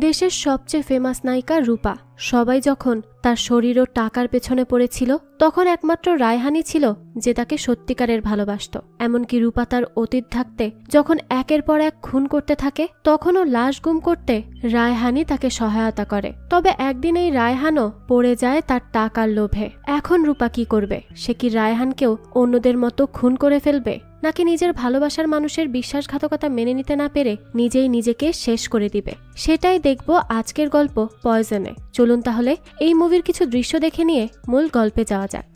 দেশের সবচেয়ে ফেমাস নায়িকা রূপা। সবাই যখন তার শরীর ও টাকার পেছনে পড়েছিল তখন একমাত্র রায়হানই ছিল যে তাকে সত্যিকারের ভালোবাসত। এমনকি রূপা তার অতীত থাকতে যখন একের পর এক খুন করতে থাকে তখনও লাশ গুম করতে রায়হানই তাকে সহায়তা করে। তবে একদিন এই রায়হানও পড়ে যায় তার টাকার লোভে। এখন রূপা কি করবে? সে কি রায়হানকেও অন্যদের মতো খুন করে ফেলবে, নাকি নিজের ভালোবাসার মানুষের বিশ্বাসঘাতকতা মেনে নিতে না পেরে নিজেই নিজেকে শেষ করে দিবে? সেটাই দেখব আজকের গল্প পয়জনে। চলুন তাহলে এই মুভির কিছু দৃশ্য দেখে নিয়ে মূল গল্পে যাওয়া যাক।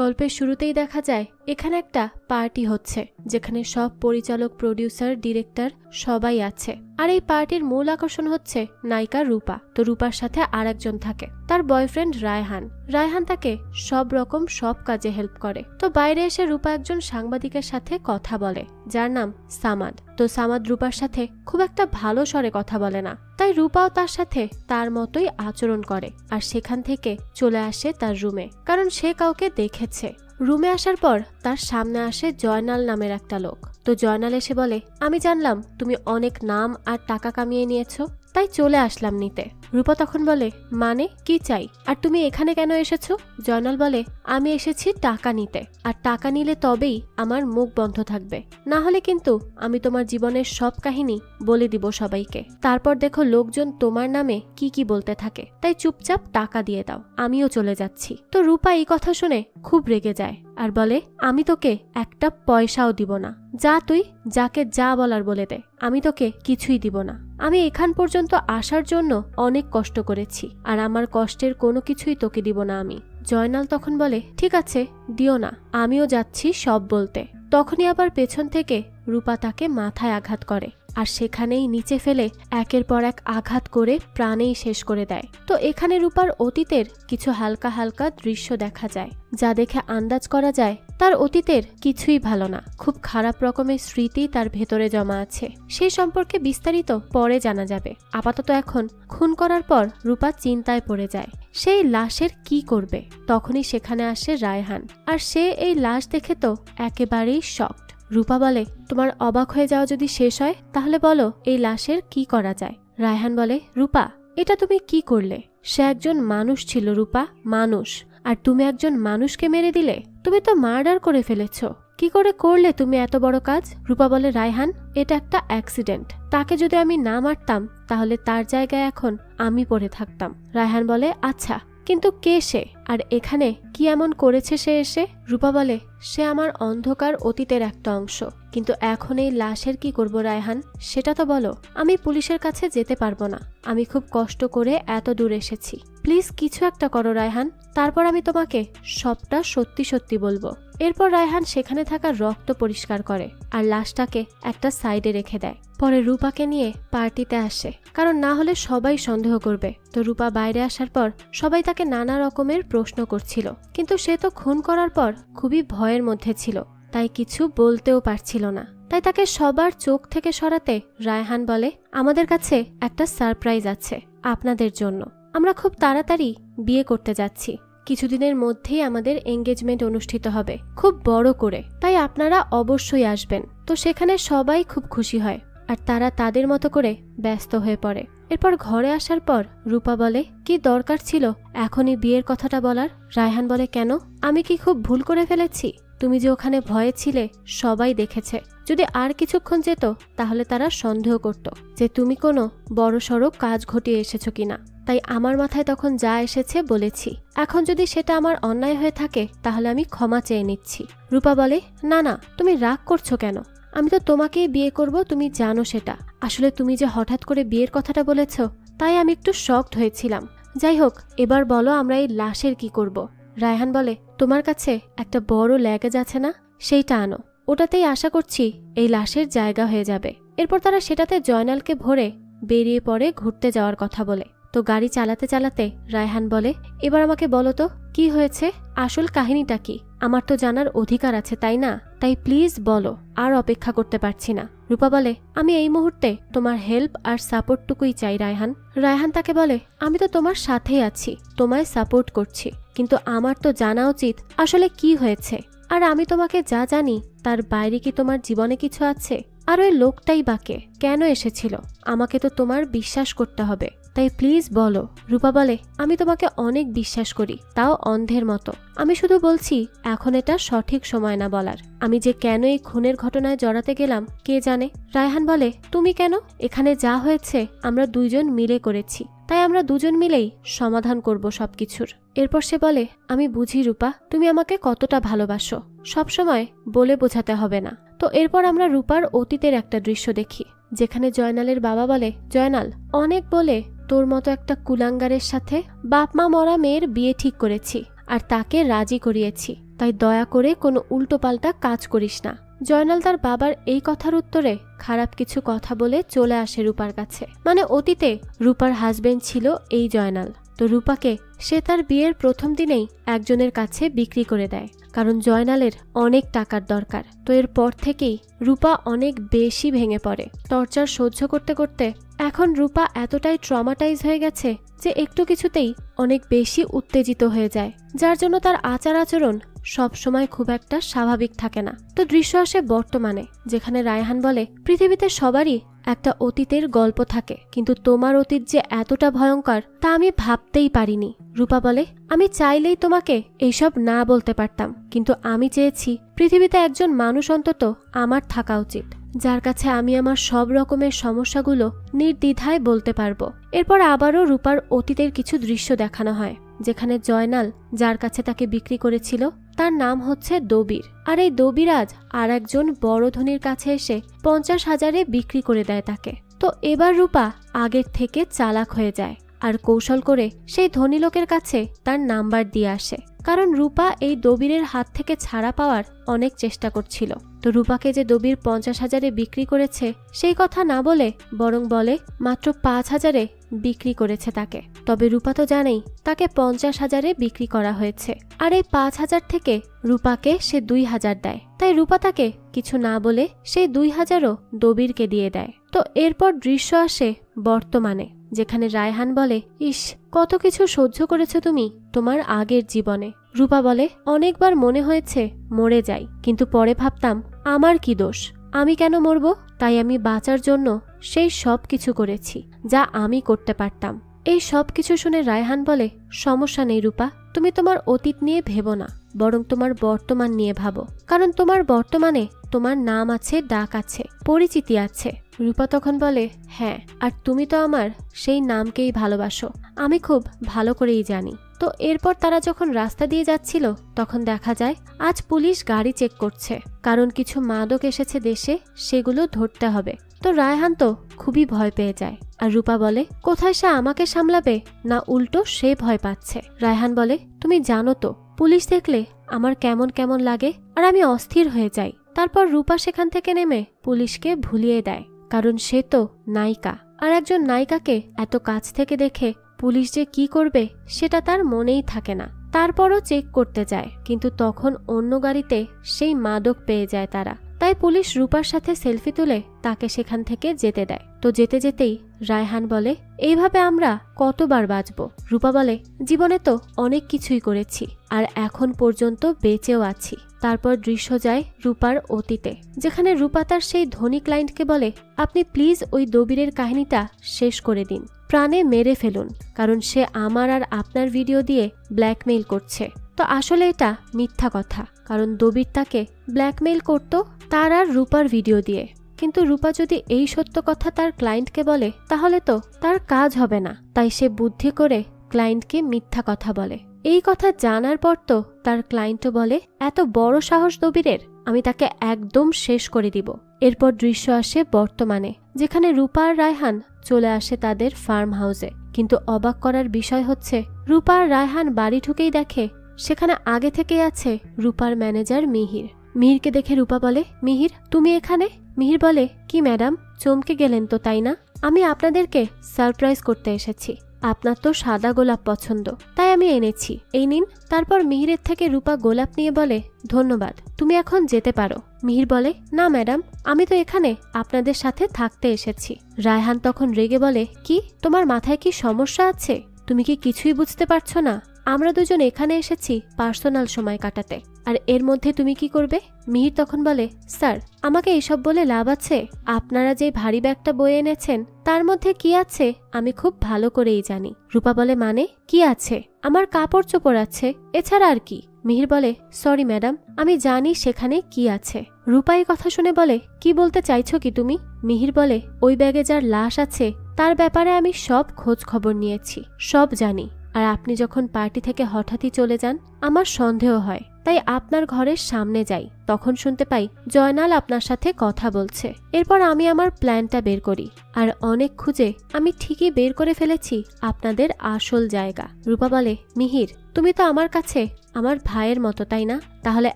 গল্পের শুরুতেই দেখা যায় এখানে একটা পার্টি হচ্ছে, যেখানে সব পরিচালক, প্রডিউসার, ডিরেক্টর সবাই আছে। আর এই পার্টির মূল আকর্ষণ হচ্ছে নায়িকা রূপা। তো রূপার সাথে আর একজন থাকে, তার বয়ফ্রেন্ড রায়হান। রায়হান তাকে সব কাজে হেল্প করে। তো বাইরে এসে রূপা একজন সাংবাদিকের সাথে কথা বলে যার নাম সামাদ। তো সামাদ রূপার সাথে খুব একটা ভালো স্বরে কথা বলে না, তাই রূপাও তার সাথে তার মতোই আচরণ করে আর সেখান থেকে চলে আসে তার রুমে, কারণ সে কাউকে দেখেছে। রুমে আসার পর তার সামনে আসে জয়নাল নামের একটা লোক। তো জয়নাল এসে বলে, আমি জানলাম তুমি অনেক নাম আর টাকা কামিয়ে নিয়েছো, তাই চলে আসলাম নিতে। রূপা তখন বলে, মানে কি চাই, আর তুমি এখানে কেন এসেছো? জয়নাল বলে, আমি এসেছি টাকা নিতে, আর টাকা নিলে তবেই আমার মুখ বন্ধ থাকবে, না হলে কিন্তু আমি তোমার জীবনের সব কাহিনী বলে দিব সবাইকে। তারপর দেখো লোকজন তোমার নামে কি কি বলতে থাকে, তাই চুপচাপ টাকা দিয়ে দাও, আমিও চলে যাচ্ছি। তো রূপা এই কথা শুনে খুব রেগে যায় আর বলে, আমি তোকে একটা পয়সাও দিব না, যা তুই যাকে যা বলার বলে দে, আমি তোকে কিছুই দিব না। আমি এখান পর্যন্ত আসার জন্য অনেক কষ্ট করেছি, আর আমার কষ্টের কোনো কিছুই তোকে দিব না আমি। জয়নাল তখন বলে, ঠিক আছে দিও না, আমিও যাচ্ছি সব বলতে। তখনই আবার পেছন থেকে রূপা তাকে মাথায় আঘাত করে, আর সেখানেই নিচে ফেলে একের পর এক আঘাত করে প্রাণেই শেষ করে দেয়। তো এখানে রূপার অতীতের কিছু হালকা হালকা দৃশ্য দেখা যায়, যা দেখে আন্দাজ করা যায় তার অতীতের কিছুই ভালো না, খুব খারাপ রকমের স্মৃতি তার ভেতরে জমা আছে। সেই সম্পর্কে বিস্তারিত পরে জানা যাবে। আপাতত এখন খুন করার পর রূপা চিন্তায় পড়ে যায় সেই লাশের কি করবে। তখনই সেখানে আসে রায়হান, আর সে এই লাশ দেখে তো একেবারেই শকড। রূপা বলে, তোমার অবাক হয়ে যাওয়া যদি শেষ হয় তাহলে বলো এই লাশের কি করা যায়। রায়হান বলে, রূপা এটা তুমি কি করলে? সে একজন মানুষ ছিল রূপা, মানুষ, আর তুমি একজন মানুষকে মেরে দিলে। তুমি তো মার্ডার করে ফেলেছো, কি করে করলে তুমি এত বড় কাজ? রূপা বলে, রায়হান এটা একটা অ্যাক্সিডেন্ট, তাকে যদি আমি না মারতাম তাহলে তার জায়গায় এখন আমি পড়ে থাকতাম। রায়হান বলে, আচ্ছা কিন্তু কে সে, আর এখানে কি এমন করেছে সে এসে? রূপা বলে, সে আমার অন্ধকার অতীতের একটা অংশ, কিন্তু এখন এই লাশের কি করব রায়হান, সেটা তো বলো। আমি পুলিশের কাছে যেতে পারবো না, আমি খুব কষ্ট করে এত দূর এসেছি, প্লিজ কিছু একটা করো রায়হান, তারপর আমি তোমাকে সবটা সত্যি সত্যি বলবো। এরপর রায়হান সেখানে থাকা রক্ত পরিষ্কার করে আর লাশটাকে একটা সাইডে রেখে দেয়। পরে রূপাকে নিয়ে পার্টিতে আসে, কারণ না হলে সবাই সন্দেহ করবে। তো রূপা বাইরে আসার পর সবাই তাকে নানা রকমের প্রশ্ন করছিল, কিন্তু সে তো খুন করার পর খুবই ভয়ের মধ্যে ছিল, তাই কিছু বলতেও পারছিল না। তাই তাকে সবার চোখ থেকে সরাতে রায়হান বলে, আমাদের কাছে একটা সারপ্রাইজ আছে আপনাদের জন্য। আমরা খুব তাড়াতাড়ি বিয়ে করতে যাচ্ছি, কিছুদিনের মধ্যেই আমাদের এঙ্গেজমেন্ট অনুষ্ঠিত হবে খুব বড় করে, তাই আপনারা অবশ্যই আসবেন। তো সেখানে সবাই খুব খুশি হয় আর তারা তাদের মতো করে ব্যস্ত হয়ে পড়ে। এরপর ঘরে আসার পর রূপা বলে, কি দরকার ছিল এখনই বিয়ের কথাটা বলার? রায়হান বলে, কেন, আমি কি খুব ভুল করে ফেলেছি? তুমি যে ওখানে ভয়ে ছিলে সবাই দেখেছে, যদি আর কিছুক্ষণ যেত তাহলে তারা সন্দেহ করত যে তুমি কোনো বড়সড় কাজ ঘটিয়ে এসেছো কিনা, তাই আমার মাথায় তখন যা এসেছে বলেছি। এখন যদি সেটা আমার অন্যায় হয়ে থাকে তাহলে আমি ক্ষমা চেয়ে নিচ্ছি। রূপা বলে, না না তুমি রাগ করছো কেন, আমি তো তোমাকেই বিয়ে করব, তুমি জানো সেটা। আসলে তুমি যে হঠাৎ করে বিয়ের কথাটা বলেছ তাই আমি একটু শকড হয়েছিলাম। যাই হোক এবার বলো আমরা এই লাশের কি করব? রায়হান বলে, তোমার কাছে একটা বড় ল্যাগেজ আছে না, সেইটা আনো, ওটাতেই আশা করছি এই লাশের জায়গা হয়ে যাবে। এরপর তারা সেটাতে জয়নালকে ভরে বেরিয়ে পড়ে ঘুরতে যাওয়ার কথা বলে। তো গাড়ি চালাতে চালাতে রায়হান বলে, এবার আমাকে বলো তো কি হয়েছে, আসল কাহিনীটা কি? আমার তো জানার অধিকার আছে তাই না? তাই প্লিজ বলো, আর অপেক্ষা করতে পারছি না। রূপা বলে, আমি এই মুহূর্তে তোমার হেল্প আর সাপোর্টটুকুই চাই রায়হান। রায়হান তাকে বলে, আমি তো তোমার সাথেই আছি, তোমায় সাপোর্ট করছি, কিন্তু আমার তো জানা উচিত আসলে কি হয়েছে। আর আমি তোমাকে যা জানি তার বাইরে কি তোমার জীবনে কিছু আছে? আর ওই লোকটাই বাকে কেন এসেছিল? আমাকে তো তোমার বিশ্বাস করতে হবে, তাই প্লিজ বলো। রূপা বলে, আমি তোমাকে অনেক বিশ্বাস করি, তাও অন্ধের মতো। আমি শুধু বলছি এখন এটা সঠিক সময় না বলার। আমি যে কেন এই খুনের ঘটনায় জড়াতে গেলাম কে জানে। রায়হান বলে, তুমি কেন? এখানে যা হয়েছে আমরা দুইজন মিলে করেছি, তাই আমরা দুজন মিলেই সমাধান করব সবকিছুর। এরপর সে বলে, আমি বুঝি রূপা, তুমি আমাকে কতটা ভালোবাসো, সবসময় বলে বোঝাতে হবে না। তো এরপর আমরা রূপার অতীতের একটা দৃশ্য দেখি, যেখানে জয়নালের বাবা বলে, জয়নাল, অনেক বলে তোর মতো একটা কুলাঙ্গারের সাথে বাপ মা মরা মেয়ের বিয়ে ঠিক করেছি আর তাকে রাজি করিয়েছি, তাই দয়া করে কোনো উল্টোপাল্টা কাজ করিস না। জয়নাল তার বাবার এই কথার উত্তরে খারাপ কিছু কথা বলে চলে আসে রূপার কাছে। মানে অতীতে রূপার হাজবেন্ড ছিল এই জয়নাল। তো রূপাকে সে তার বিয়ের প্রথম দিনেই একজনের কাছে বিক্রি করে দেয়, কারণ জয়নালের অনেক টাকার দরকার। তো এর পর থেকেই রূপা অনেক বেশি ভেঙে পড়ে। টর্চার সহ্য করতে করতে এখন রূপা এতটাই ট্রমাটাইজ হয়ে গেছে যে একটু কিছুতেই অনেক বেশি উত্তেজিত হয়ে যায়, যার জন্য তার আচার আচরণ সবসময় খুব একটা স্বাভাবিক থাকে না। তো দৃশ্য আসে বর্তমানে, যেখানে রায়হান বলে, পৃথিবীতে সবারই একটা অতীতের গল্প থাকে, কিন্তু তোমার অতীত যে এতটা ভয়ঙ্কর তা আমি ভাবতেই পারিনি। রূপা বলে, আমি চাইলেই তোমাকে এইসব না বলতে পারতাম, কিন্তু আমি চেয়েছি পৃথিবীতে একজন মানুষ অন্তত আমার থাকা উচিত, যার কাছে আমি আমার সব রকমের সমস্যাগুলো নির্দ্বিধায় বলতে পারবো। এরপর আবারও রূপার অতীতের কিছু দৃশ্য দেখানো হয়, যেখানে জয়নাল যার কাছে তাকে বিক্রি করেছিল তার নাম হচ্ছে দবির, আর এই দবিরাজ আর একজন বড় ধনীর কাছে এসে 50,000-এ বিক্রি করে দেয় তাকে। তো এবার রূপা আগের থেকে চালাক হয়ে যায় আর কৌশল করে সেই ধনী লোকের কাছে তার নাম্বার দিয়ে আসে, কারণ রূপা এই দবিরের হাত থেকে ছাড়া পাওয়ার অনেক চেষ্টা করছিল। তো রূপাকে যে দবির 50,000-এ বিক্রি করেছে সেই কথা না বলে বরং বলে মাত্র 5,000-এ বিক্রি করেছে তাকে। তবে রূপা তো জানেই তাকে 50,000-এ বিক্রি করা হয়েছে, আর এই 5,000 থেকে রূপাকে সে 2,000 দেয়। তাই রূপা তাকে কিছু না বলে সেই 2,000-ও দবিরকে দিয়ে দেয়। তো এরপর দৃশ্য আসে বর্তমানে, যেখানে রায়হান বলে, ইস, কত কিছু সহ্য করেছো তুমি তোমার আগের জীবনে। রূপা বলে, অনেকবার মনে হয়েছে মরে যাই, কিন্তু পরে ভাবতাম আমার কি দোষ, আমি কেন মরবো? তাই আমি বাঁচার জন্য সেই সব কিছু করেছি যা আমি করতে পারতাম। এই সব কিছু শুনে রায়হান বলে, সমস্যা নেই রূপা, তুমি তোমার অতীত নিয়ে ভেবো না, বরং তোমার বর্তমান নিয়ে ভাবো, কারণ তোমার বর্তমানে তোমার নাম আছে, ডাক আছে, পরিচিতি আছে। রূপা তখন বলে, হ্যাঁ, আর তুমি তো আমার সেই নামকেই ভালোবাসো, আমি খুব ভালো করেই জানি। তো এরপর তারা যখন রাস্তা দিয়ে যাচ্ছিল তখন দেখা যায় আজ পুলিশ গাড়ি চেক করছে, কারণ কিছু মাদক এসেছে দেশে, সেগুলো ধরতে হবে। তো রায়হান তো খুবই ভয় পেয়ে যায়, আর রূপা বলে, কোথায় সে আমাকে সামলাবে, না উল্টো সে ভয় পাচ্ছে। রায়হান বলে, তুমি জানো তো পুলিশ দেখলে আমার কেমন কেমন লাগে, আর আমি অস্থির হয়ে যাই। তারপর রূপা সেখান থেকে নেমে পুলিশকে ভুলিয়ে দেয়, কারণ সে তো নায়িকা, আর একজন নায়িকাকে এত কাছ থেকে দেখে পুলিশ যে কি করবে সেটা তার মনেই থাকে না। তারপরও চেক করতে যায়, কিন্তু তখন অন্য গাড়িতে সেই মাদক পেয়ে যায় তারা। তাই পুলিশ রূপার সাথে সেলফি তুলে তাকে সেখান থেকে যেতে দেয়। তো যেতে যেতেই রায়হান বলে, এইভাবে আমরা কতবার বাঁচবো? রূপা বলে, জীবনে তো অনেক কিছুই করেছি, আর এখন পর্যন্ত বেঁচেও আছি। তারপর দৃশ্য যায় রূপার অতীতে, যেখানে রূপা তার সেই ধনী ক্লায়েন্টকে বলে, আপনি প্লিজ ওই দবিরের কাহিনীটা শেষ করে দিন, প্রাণে মেরে ফেলুন, কারণ সে আমার আর আপনার ভিডিও দিয়ে ব্ল্যাকমেইল করছে। তো আসলে এটা মিথ্যা কথা, কারণ দবির তাকে ব্ল্যাকমেইল করত তার আর রূপার ভিডিও দিয়ে। কিন্তু রূপা যদি এই সত্য কথা তার ক্লায়েন্টকে বলে তাহলে তো তার কাজ হবে না, তাই সে বুদ্ধি করে ক্লায়েন্টকে মিথ্যা কথা বলে। এই কথা জানার পর তো তার ক্লায়েন্টও বলে, এত বড় সাহস দবিরের, আমি তাকে একদম শেষ করে দিব। এরপর দৃশ্য আসে বর্তমানে, যেখানে রূপা আর রায়হান চলে আসে তাদের ফার্ম হাউসে। কিন্তু অবাক করার বিষয় হচ্ছে, রূপা আর রায়হান বাড়ি ঢুকেই দেখে সেখানে আগে থেকেই আছে রূপার ম্যানেজার মিহির। মিহিরকে দেখে রূপা বলে, মিহির তুমি এখানে? মিহির বলে, কি ম্যাডাম, চমকে গেলেন তো তাই না? আমি আপনাদেরকে সারপ্রাইজ করতে এসেছি। আপনার তো সাদা গোলাপ পছন্দ, তাই আমি এনেছি, এই নিন। তারপর মিহিরের থেকে রূপা গোলাপ নিয়ে বলে, ধন্যবাদ, তুমি এখন যেতে পারো। মিহির বলে, না ম্যাডাম, আমি তো এখানে আপনাদের সাথে থাকতে এসেছি। রায়হান তখন রেগে বলে, কি তোমার মাথায় কি সমস্যা আছে? তুমি কি কিছুই বুঝতে পারছো না? আমরা দুজন এখানে এসেছি পার্সোনাল সময় কাটাতে, আর এর মধ্যে তুমি কি করবে? মিহির তখন বলে, স্যার, আমাকে এইসব বলে লাভ আছে? আপনারা যে ভারী ব্যাগটা বয়ে এনেছেন তার মধ্যে কি আছে আমি খুব ভালো করেই জানি। রূপা বলে, মানে কি আছে? আমার কাপড় চোপড় আছে, এছাড়া আর কি? মিহির বলে, সরি ম্যাডাম, আমি জানি সেখানে কি আছে। রূপা এই কথা শুনে বলে, কি বলতে চাইছো কি তুমি? মিহির বলে, ওই ব্যাগে যার লাশ আছে তার ব্যাপারে আমি সব খোঁজ খবর নিয়েছি, সব জানি। আর আপনি যখন পার্টি থেকে হঠাৎই চলে যান আমার সন্দেহ হয়, তাই আপনার ঘরের সামনে যাই, তখন শুনতে পাই জয়নাল আপনার সাথে কথা বলছে। এরপর আমি আমার প্ল্যানটা বের করি, আর অনেক খুঁজে আমি ঠিকই বের করে ফেলেছি আপনাদের আসল জায়গা। রূপা বলে, মিহির, তুমি তো আমার কাছে আমার ভাইয়ের মতো, তাই না? তাহলে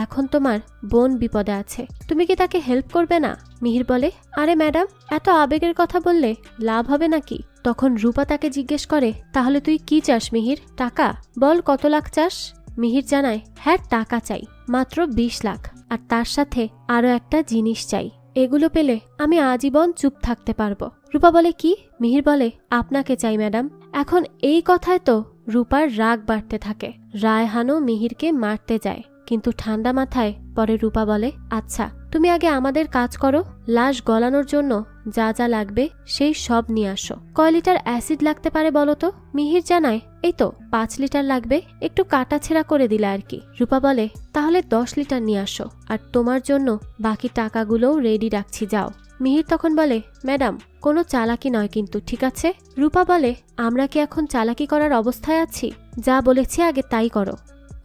এখন তোমার বোন বিপদে আছে, তুমি কি তাকে হেল্প করবে না? মিহির বলে, আরে ম্যাডাম, এত আবেগের কথা বললে লাভ হবে নাকি? তখন রূপা তাকে জিজ্ঞেস করে, তাহলে তুই কি চাস মিহির? টাকা বল, কত লাখ চাস? মিহির জানায়, হ্যাঁ টাকা চাই, মাত্র 20 লাখ, আর তার সাথে আরো একটা জিনিস চাই। এগুলো পেলে আমি আজীবন চুপ থাকতে পারবো। রূপা বলে, কি? মিহির বলে, আপনাকে চাই ম্যাডাম। এখন এই কথায় তো রূপার রাগ বাড়তে থাকে। রায়হানও মিহিরকে মারতে যায়, কিন্তু ঠান্ডা মাথায় পরে রূপা বলে, আচ্ছা তুমি আগে আমাদের কাজ করো, লাশ গলানোর জন্য যা যা লাগবে সেই সব নিয়ে আসো। কয় লিটার অ্যাসিড লাগতে পারে বলো তো? মিহির জানায়, এই তো 5 লিটার লাগবে, একটু কাটাছেঁড়া করে দিলে আর কি। রূপা বলে, তাহলে 10 লিটার নিয়ে আসো, আর তোমার জন্য বাকি টাকাগুলোও রেডি রাখছি, যাও। মিহির তখন বলে, ম্যাডাম, কোনো চালাকি নয় কিন্তু, ঠিক আছে? রূপা বলে, আমরা কি এখন চালাকি করার অবস্থায় আছি? যা বলেছি আগে তাই করো।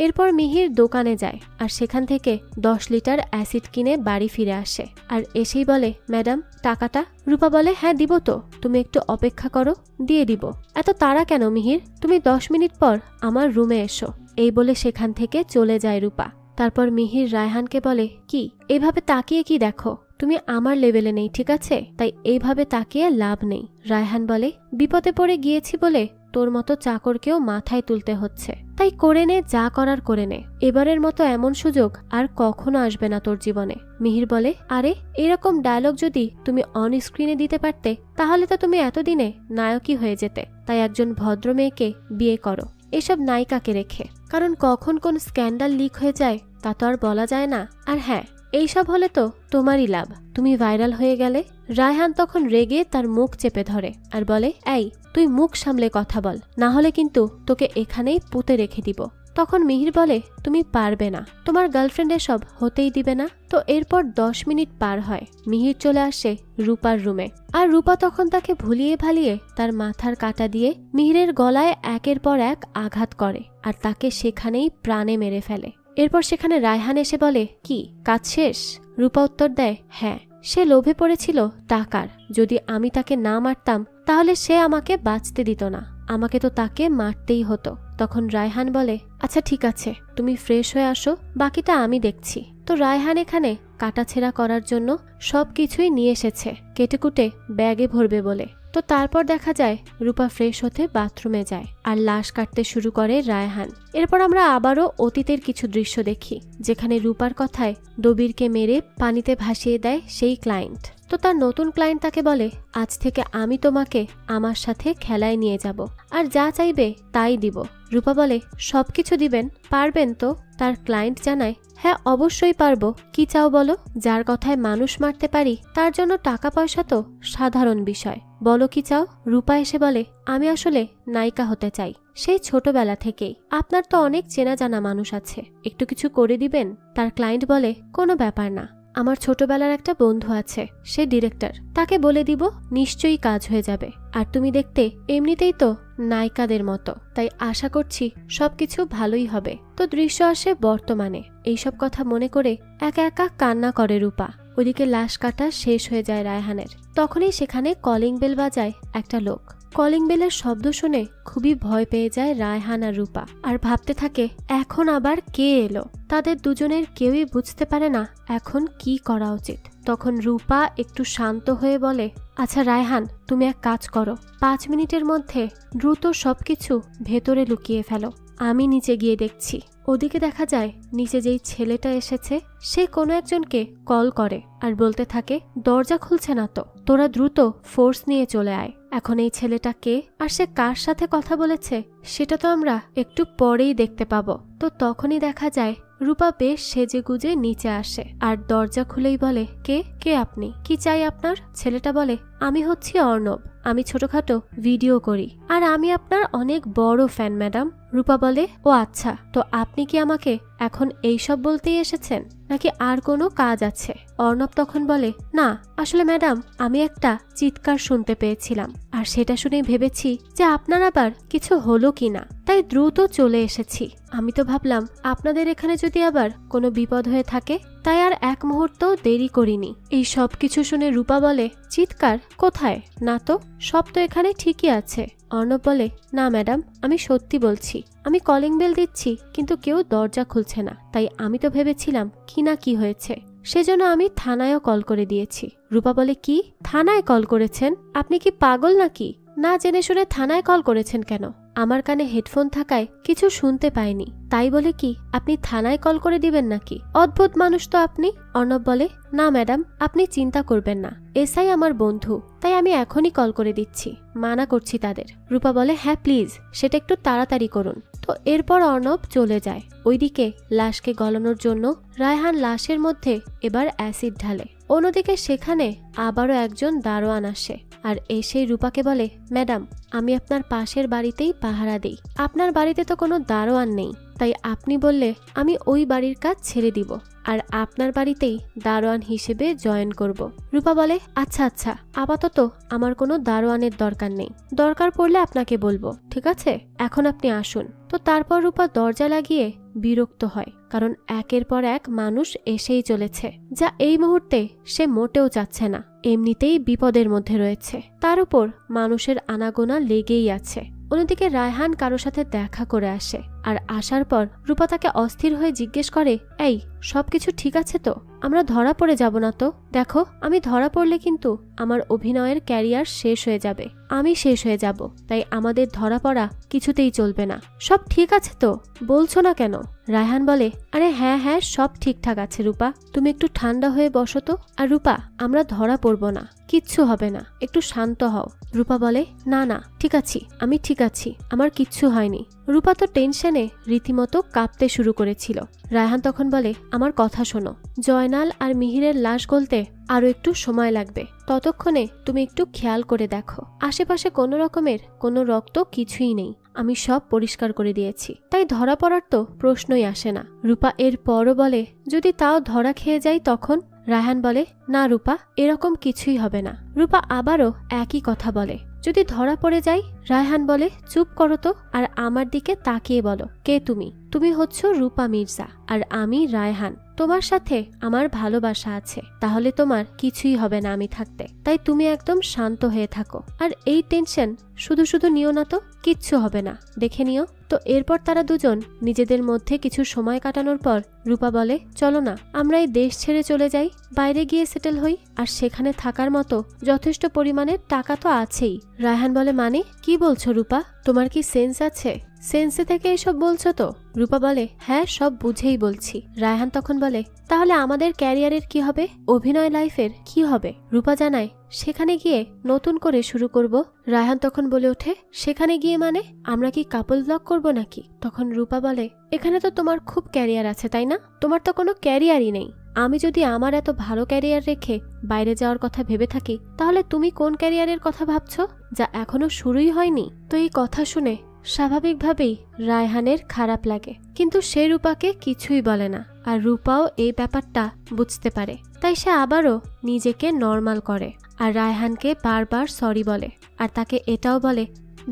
এরপর মিহির দোকানে যায়, আর সেখান থেকে 10 লিটার অ্যাসিড কিনে বাড়ি ফিরে আসে, আর এসেই বলে, ম্যাডাম টাকাটা? রূপা বলে, হ্যাঁ দিব তো, তুমি একটু অপেক্ষা করো, দিয়ে দিব। এত তাড়া কেন মিহির? তুমি 10 মিনিট পর আমার রুমে এসো। এই বলে সেখান থেকে চলে যায় রূপা। তারপর মিহির রায়হানকে বলে, কি এইভাবে তাকিয়ে কি দেখো? তুমি আমার লেভেলে নেই, ঠিক আছে? তাই এইভাবে তাকিয়ে লাভ নেই। রায়হান বলে, বিপদে পড়ে গিয়েছি বলে তোর মতো চাকরকেও মাথায় তুলতে হচ্ছে, তাই করে নে, যা করার করে নে। এবারের মতো এমন সুযোগ আর কখনো আসবে না তোর জীবনে। মিহির বলে, আরে এরকম ডায়লগ যদি তুমি অন স্ক্রিনে দিতে পারতে তাহলে তো তুমি এতদিনে নায়কই হয়ে যেতে। তাই একজন ভদ্র মেয়েকে বিয়ে করো, এসব নায়িকাকে রেখে, কারণ কখন কোন স্ক্যান্ডাল লিক হয়ে যায় তা তো আর বলা যায় না। আর হ্যাঁ, এইসব হলে তো তোমারই লাভ, তুমি ভাইরাল হয়ে গেলে। রায়হান তখন রেগে তার মুখ চেপে ধরে আর বলে, এই তুই মুখ সামলে কথা বল, না হলে কিন্তু তোকে এখানেই পুঁতে রেখে দিব। তখন মিহির বলে, তুমি পারবে না, তোমার গার্লফ্রেন্ড এসব হতেই দিবে না। তো এরপর 10 মিনিট পার হয়, মিহির চলে আসে রূপার রুমে, আর রূপা তখন তাকে ভুলিয়ে ভালিয়ে তার মাথার কাটা দিয়ে মিহিরের গলায় একের পর এক আঘাত করে, আর তাকে সেখানেই প্রাণে মেরে ফেলে। এরপর সেখানে রায়হান এসে বলে, কি কাজ শেষ? রূপা উত্তর দেয়, হ্যাঁ, সে লোভে পড়েছিল টাকার, যদি আমি তাকে না মারতাম তাহলে সে আমাকে বাঁচতে দিত না, আমাকে তো তাকে মারতেই হতো। তখন রায়হান বলে, আচ্ছা ঠিক আছে, তুমি ফ্রেশ হয়ে আসো, বাকিটা আমি দেখছি। তো রায়হান এখানে কাটাছেঁড়া করার জন্য সবকিছুই নিয়ে এসেছে, কেটেকুটে ব্যাগে ভরবে বলে। তো তারপর দেখা যায় রূপা ফ্রেশ হতে বাথরুমে যায়, আর লাশ কাটতে শুরু করে রায়হান। এরপর আমরা আবারও অতীতের কিছু দৃশ্য দেখি, যেখানে রূপার কথায় দবিরকে মেরে পানিতে ভাসিয়ে দেয় সেই ক্লায়েন্ট। তো তার নতুন ক্লায়েন্ট তাকে বলে, আজ থেকে আমি তোমাকে আমার সাথে খেলায় নিয়ে যাব, আর যা চাইবে তাই দিব। রূপা বলে, সবকিছু দিবেন, পারবেন তো? তার ক্লায়েন্ট জানায়, হ্যাঁ অবশ্যই পারবো, কি চাও বলো? যার কথায় মানুষ মারতে পারি তার জন্য টাকা পয়সা তো সাধারণ বিষয়, বলো কি চাও? রূপা এসে বলে, আমি আসলে নায়িকা হতে চাই, সেই ছোটবেলা থেকেই। আপনার তো অনেক চেনা জানা মানুষ আছে, একটু কিছু করে দিবেন? তার ক্লায়েন্ট বলে, কোনো ব্যাপার না, আমার ছোটবেলার একটা বন্ধু আছে, সে ডিরেক্টর, তাকে বলে দিব, নিশ্চয়ই কাজ হয়ে যাবে। আর তুমি দেখতে এমনিতেই তো নায়িকাদের মতো, তাই আশা করছি সবকিছু ভালোই হবে। তো দৃশ্য আসে বর্তমানে। এইসব কথা মনে করে একা একা কান্না করে রূপা। ওইদিকে লাশ কাটা শেষ হয়ে যায় রায়হানের। তখনই সেখানে কলিং বেল বাজায় একটা লোক। কলিং বেলের শব্দ শুনে খুবই ভয় পেয়ে যায় রায়হান আর রূপা, আর ভাবতে থাকে এখন আবার কে এলো। তাদের দুজনের কেউই বুঝতে পারে না এখন কি করা উচিত। তখন রূপা একটু শান্ত হয়ে বলে, আচ্ছা রায়হান, তুমি এক কাজ করো, 5 মিনিটের মধ্যে দ্রুত সবকিছু ভেতরে লুকিয়ে ফেলো, আমি নিচে গিয়ে দেখছি। ওদিকে দেখা যায় নিচে যেই ছেলেটা এসেছে সে কোনো একজনকে কল করে আর বলতে থাকে দরজা খুলছে না তো, তোরা দ্রুত ফোর্স নিয়ে চলে আয়। এখন এই ছেলেটা কে আর সে কার সাথে কথা বলেছে সেটা তো আমরা একটু পরেই দেখতে পাবো। তো তখনই দেখা যায় রূপা বেশ সেজে গুজে নিচে আসে আর দরজা খুলেই বলে, কে কে আপনি, কি চাই আপনার? ছেলেটা বলে, আমি হচ্ছি অর্ণব, আমি ছোটখাটো ভিডিও করি আর আমি আপনার অনেক বড় ফ্যান ম্যাডাম। রূপা বলে, ও আচ্ছা, তো আপনি কি আমাকে এখন এইসব বলতেই এসেছেন নাকি আর কোনো কাজ আছে? অর্ণব তখন বলে, না আসলে ম্যাডাম আমি একটা চিৎকার শুনতে পেয়েছিলাম আর সেটা শুনে ভেবেছি যে আপনার আবার কিছু হলো কিনা, তাই দ্রুত চলে এসেছি। আমি তো ভাবলাম আপনাদের এখানে যদি আবার কোনো বিপদ হয়ে থাকে, তাই আর এক মুহূর্ত দেরি করিনি। এই সব কিছু শুনে রূপা বলে, চিৎকার কোথায়? না তো, সব তো এখানে ঠিকই আছে। অর্ণব বলে, না ম্যাডাম আমি সত্যি বলছি, আমি কলিং বেল দিচ্ছি কিন্তু কেউ দরজা খুলছে না, তাই আমি তো ভেবেছিলাম কি না কি হয়েছে, সেজন্য আমি থানায়ও কল করে দিয়েছি। রূপা বলে, কি থানায় কল করেছেন? আপনি কি পাগল নাকি? না জেনে শুনে থানায় কল করেছেন কেন? আমার কানে হেডফোন থাকায় কিছু শুনতে পাইনি, তাই বলে কি আপনি থানায় কল করে দিবেন নাকি? অদ্ভুত মানুষ তো আপনি। অর্ণব বলে, না ম্যাডাম আপনি চিন্তা করবেন না, এসআই আমার বন্ধু, তাই আমি এখনই কল করে দিচ্ছি, মানা করছি তাদের। রূপা বলে, হ্যাঁ প্লিজ সেটা একটু তাড়াতাড়ি করুন। তো এরপর অর্ণব চলে যায়। ওইদিকে লাশকে গলানোর জন্য রায়হান লাশের মধ্যে এবার অ্যাসিড ঢালে। অন্যদিকে সেখানে আবারও একজন দারোয়ান আসে আর এসেই রূপাকে বলে, ম্যাডাম আমি আপনার পাশের বাড়িতেই পাহারা দেই, আপনার বাড়িতে তো কোনো দারোয়ান নেই, তাই আপনি বললে আমি ওই বাড়ির কাজ ছেড়ে দিব আর আপনার বাড়িতেই দারোয়ান হিসেবে জয়েন করব। রূপা বলে, আচ্ছা আচ্ছা, আপাতত আমার কোনো দারোয়ানের দরকার নেই, দরকার পড়লে আপনাকে বলবো, ঠিক আছে এখন আপনি আসুন। তো তারপর রূপা দরজা লাগিয়ে বিরক্ত হয়, কারণ একের পর এক মানুষ এসেই চলেছে, যা এই মুহূর্তে সে মোটেও চাচ্ছে না। এমনিতেই বিপদের মধ্যে রয়েছে, তার উপর মানুষের আনাগোনা লেগেই আছে। অন্যদিকে রায়হান কারো সাথে দেখা করে আসে আর আসার পর রূপা তাকে অস্থির হয়ে জিজ্ঞেস করে, এই সবকিছু ঠিক আছে তো? আমরা ধরা পড়ে যাব না তো? দেখো আমি ধরা পড়লে কিন্তু আমার অভিনয়ের ক্যারিয়ার শেষ হয়ে যাবে, আমি শেষ হয়ে যাব, তাই আমাদের ধরা পড়া কিছুতেই চলবে না। সব ঠিক আছে তো, বলছো না কেন? রায়হান বলে, আরে হ্যাঁ হ্যাঁ সব ঠিকঠাক আছে রূপা, তুমি একটু ঠান্ডা হয়ে বসো তো। আর রূপা আমরা ধরা পড়বো না, কিচ্ছু হবে না, একটু শান্ত হও। রূপা বলে, না না ঠিক আছি, আমি ঠিক আছি, আমার কিচ্ছু হয়নি। রূপা তো টেনশনে রীতিমতো কাঁপতে শুরু করেছিল। রায়হান তখন বলে, আমার কথা শোনো, জয়নাল আর মিহিরের লাশ গলতে আরো একটু সময় লাগবে, ততক্ষণে তুমি একটু খেয়াল করে দেখো আশেপাশে কোনো রকমের কোনো রক্ত কিছুই নেই, আমি সব পরিষ্কার করে দিয়েছি, তাই ধরা পড়ার তো প্রশ্নই আসে না। রূপা এর পরও বলে, যদি তাও ধরা খেয়ে যাই তখন? রায়হান বলে, না রূপা এরকম কিছুই হবে না। রূপা আবারও একই কথা বলে, যদি ধরা পড়ে যাই? রায়হান বলে, চুপ করো তো আর আমার দিকে তাকিয়ে বলো, কে তুমি? তুমি হচ্ছ রূপা মির্জা আর আমি রায়হান, তোমার সাথে আমার ভালোবাসা আছে, তাহলে তোমার কিছুই হবে না আমি থাকতে, তাই তুমি একদম শান্ত হয়ে থাকো আর এই টেনশন শুধু শুধু নিও না তো, কিচ্ছু হবে না, দেখে নিও। তো এরপর তারা দুজন নিজেদের মধ্যে কিছু সময় কাটানোর পর রূপা বলে, চলো না আমরা এই দেশ ছেড়ে চলে যাই, বাইরে গিয়ে সেটেল হই, আর সেখানে থাকার মতো যথেষ্ট পরিমাণের টাকা তো আছেই। রায়হান বলে, মানে কি বলছো রূপা, তোমার কি সেন্স আছে? সেন্সে থেকে এসব বলছো তো? রূপা বলে, হ্যাঁ সব বুঝেই বলছি। রায়হান তখন বলে, তাহলে আমাদের ক্যারিয়ারের কি হবে, অভিনয় লাইফের কি হবে? রূপা জানায়, সেখানে গিয়ে নতুন করে শুরু করব। রায়হান তখন বলে ওঠে, সেখানে গিয়ে মানে আমরা কি কাপল ব্লগ করব নাকি? তখন রূপা বলে, এখানে তো তোমার খুব ক্যারিয়ার আছে তাই না, তোমার তো কোনো ক্যারিয়ারই নেই। আমি যদি আমার এত ভালো ক্যারিয়ার রেখে বাইরে যাওয়ার কথা ভেবে থাকি, তাহলে তুমি কোন ক্যারিয়ারের কথা ভাবছো যা এখনো শুরুই হয়নি? তো এই কথা শুনে স্বাভাবিকভাবেই রায়হানের খারাপ লাগে, কিন্তু সে রূপাকে কিছুই বলে না, আর রূপাও এই ব্যাপারটা বুঝতে পারে, তাই সে আবারও নিজেকে নর্মাল করে আর রায়হানকে বারবার সরি বলে, আর তাকে এটাও বলে,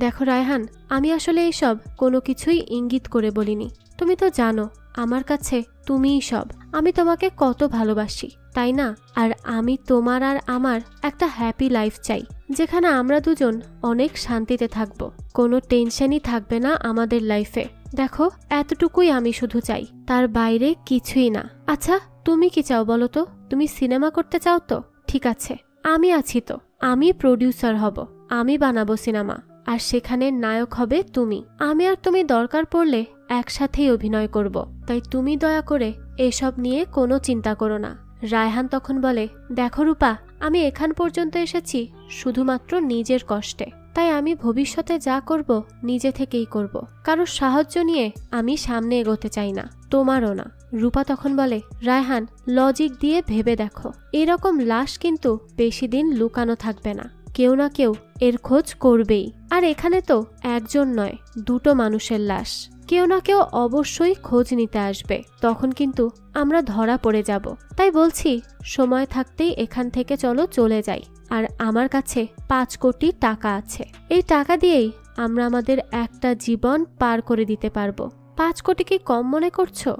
দেখো রায়হান আমি আসলে এইসব কোনো কিছুই ইঙ্গিত করে বলিনি, তুমি তো জানো আমার কাছে তুমিই সব, আমি তোমাকে কত ভালোবাসি, তাই না? আর আমি তোমার আর আমার একটা হ্যাপি লাইফ চাই, যেখানে আমরা দুজন অনেক শান্তিতে থাকবো, কোনো টেনশনই থাকবে না আমাদের লাইফে। দেখো, এতটুকুই আমি শুধু চাই, তার বাইরে কিছুই না। আচ্ছা, তুমি কি চাও বলো তো? তুমি সিনেমা করতে চাও তো? ঠিক আছে, আমি আছি তো। আমি প্রডিউসার হব, আমি বানাবো সিনেমা, আর সেখানে নায়ক হবে তুমি। আমি আর তুমি দরকার পড়লে একসাথেই অভিনয় করব। তাই তুমি দয়া করে এসব নিয়ে কোনো চিন্তা করো না। রায়হান তখন বলে, দেখো রূপা, আমি এখান পর্যন্ত এসেছি শুধুমাত্র নিজের কষ্টে। তাই আমি ভবিষ্যতে যা করব নিজে থেকেই করব, কারোর সাহায্য নিয়ে আমি সামনে এগোতে চাই না, তোমারও না। রূপা তখন বলে, রায়হান, লজিক দিয়ে ভেবে দেখো, এরকম লাশ কিন্তু বেশি দিন লুকানো থাকবে না, কেউ না কেউ এর খোঁজ করবেই। আর এখানে তো একজন নয়, দুটো মানুষের লাশ, কেউ না কেউ অবশ্যই খোঁজ নিতে আসবে, তখন কিন্তু আমরা ধরা পড়ে যাব। তাই বলছি, সময় থাকতেই এখান থেকে চলো চলে যাই। আর আমার কাছে 5 কোটি টাকা আছে, এই টাকা দিয়েই আমরা আমাদের একটা জীবন পার করে দিতে পারবো। 5 কোটি কি কম মনে করছো?